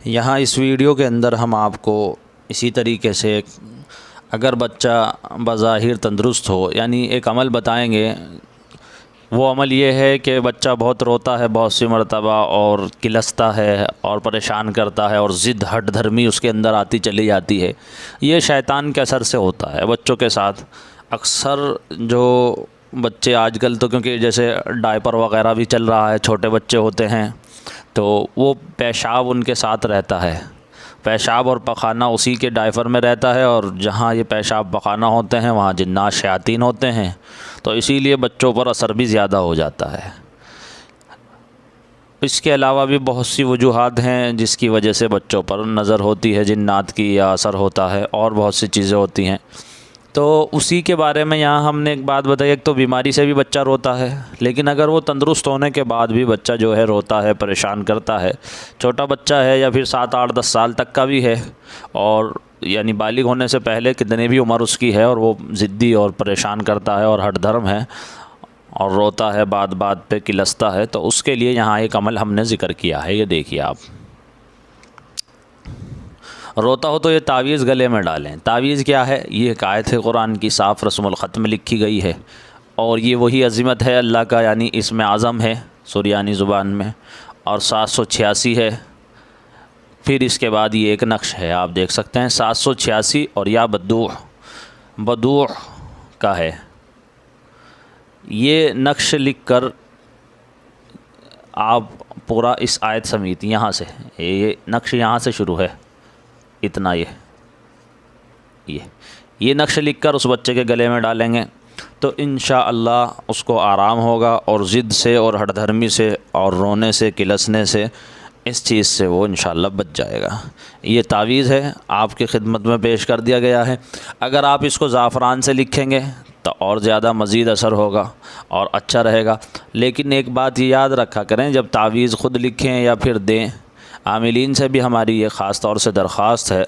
یہاں اس ویڈیو کے اندر ہم آپ کو اسی طریقے سے اگر بچہ بظاہر تندرست ہو یعنی ایک عمل بتائیں گے۔ وہ عمل یہ ہے کہ بچہ بہت روتا ہے بہت سی مرتبہ اور کلستا ہے اور پریشان کرتا ہے اور ضد ہٹ دھرمی اس کے اندر آتی چلی جاتی ہے۔ یہ شیطان کے اثر سے ہوتا ہے بچوں کے ساتھ۔ اکثر جو بچے آج کل تو کیونکہ جیسے ڈائپر وغیرہ بھی چل رہا ہے، چھوٹے بچے ہوتے ہیں تو وہ پیشاب ان کے ساتھ رہتا ہے، پیشاب اور پخانہ اسی کے ڈائپر میں رہتا ہے، اور جہاں یہ پیشاب پخانہ ہوتے ہیں وہاں جنات شیاطین ہوتے ہیں، تو اسی لیے بچوں پر اثر بھی زیادہ ہو جاتا ہے۔ اس کے علاوہ بھی بہت سی وجوہات ہیں جس کی وجہ سے بچوں پر نظر ہوتی ہے جنات کی یا اثر ہوتا ہے، اور بہت سی چیزیں ہوتی ہیں۔ تو اسی کے بارے میں یہاں ہم نے ایک بات بتائی، ایک تو بیماری سے بھی بچہ روتا ہے، لیکن اگر وہ تندرست ہونے کے بعد بھی بچہ جو ہے روتا ہے، پریشان کرتا ہے، چھوٹا بچہ ہے یا پھر 7 8 10 سال تک کا بھی ہے، اور یعنی بالغ ہونے سے پہلے کتنی بھی عمر اس کی ہے، اور وہ ضدی اور پریشان کرتا ہے اور ہٹ دھرم ہے اور روتا ہے، بات بات پہ کلستا ہے، تو اس کے لیے یہاں ایک عمل ہم نے ذکر کیا ہے۔ یہ دیکھیے، آپ روتا ہو تو یہ تعویذ گلے میں ڈالیں۔ تعویذ کیا ہے؟ یہ ایک آیت ہے قرآن کی، صاف رسم الخط میں لکھی گئی ہے، اور یہ وہی عظمت ہے اللہ کا، یعنی اسم اعظم ہے سریانی زبان میں، اور 786 ہے۔ پھر اس کے بعد یہ ایک نقش ہے، آپ دیکھ سکتے ہیں 786، اور یا بدوح کا ہے۔ یہ نقش لکھ کر آپ پورا اس آیت سمیت یہاں سے، یہ نقش یہاں سے شروع ہے، اتنا یہ نقش لکھ کر اس بچے کے گلے میں ڈالیں گے تو انشاءاللہ اس کو آرام ہوگا، اور ضد سے اور ہٹ دھرمی سے اور رونے سے کلسنے سے اس چیز سے وہ انشاءاللہ بچ جائے گا۔ یہ تعویذ ہے، آپ کی خدمت میں پیش کر دیا گیا ہے۔ اگر آپ اس کو زعفران سے لکھیں گے تو اور زیادہ مزید اثر ہوگا اور اچھا رہے گا۔ لیکن ایک بات یہ یاد رکھا کریں، جب تعویذ خود لکھیں یا پھر دیں، عاملین سے بھی ہماری یہ خاص طور سے درخواست ہے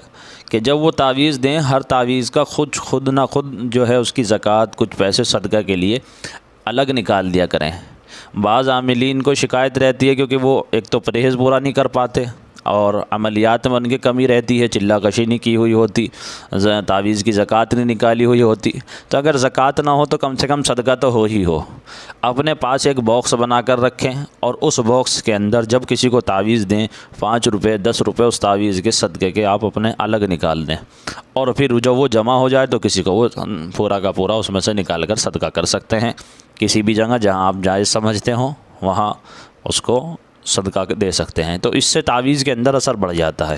کہ جب وہ تعویذ دیں، ہر تعویذ کا خود نہ خود جو ہے اس کی زکوٰۃ کچھ پیسے صدقہ کے لیے الگ نکال دیا کریں۔ بعض عاملین کو شکایت رہتی ہے کیونکہ وہ ایک تو پرہیز پورا نہیں کر پاتے، اور عملیات میں ان کی کمی رہتی ہے، چلہ کشی نہیں کی ہوئی ہوتی، تعویذ کی زکوٰۃ نہیں نکالی ہوئی ہوتی، تو اگر زکوٰۃ نہ ہو تو کم سے کم صدقہ تو ہو ہی ہو۔ اپنے پاس ایک باکس بنا کر رکھیں، اور اس باکس کے اندر جب کسی کو تعویذ دیں 5 روپے 10 روپے اس تعویذ کے صدقے کے آپ اپنے الگ نکال دیں، اور پھر جب وہ جمع ہو جائے تو کسی کو وہ پورا کا پورا اس میں سے نکال کر صدقہ کر سکتے ہیں۔ کسی بھی جگہ جہاں آپ جائز سمجھتے ہوں وہاں اس کو صدقہ دے سکتے ہیں، تو اس سے تعویذ کے اندر اثر بڑھ جاتا ہے۔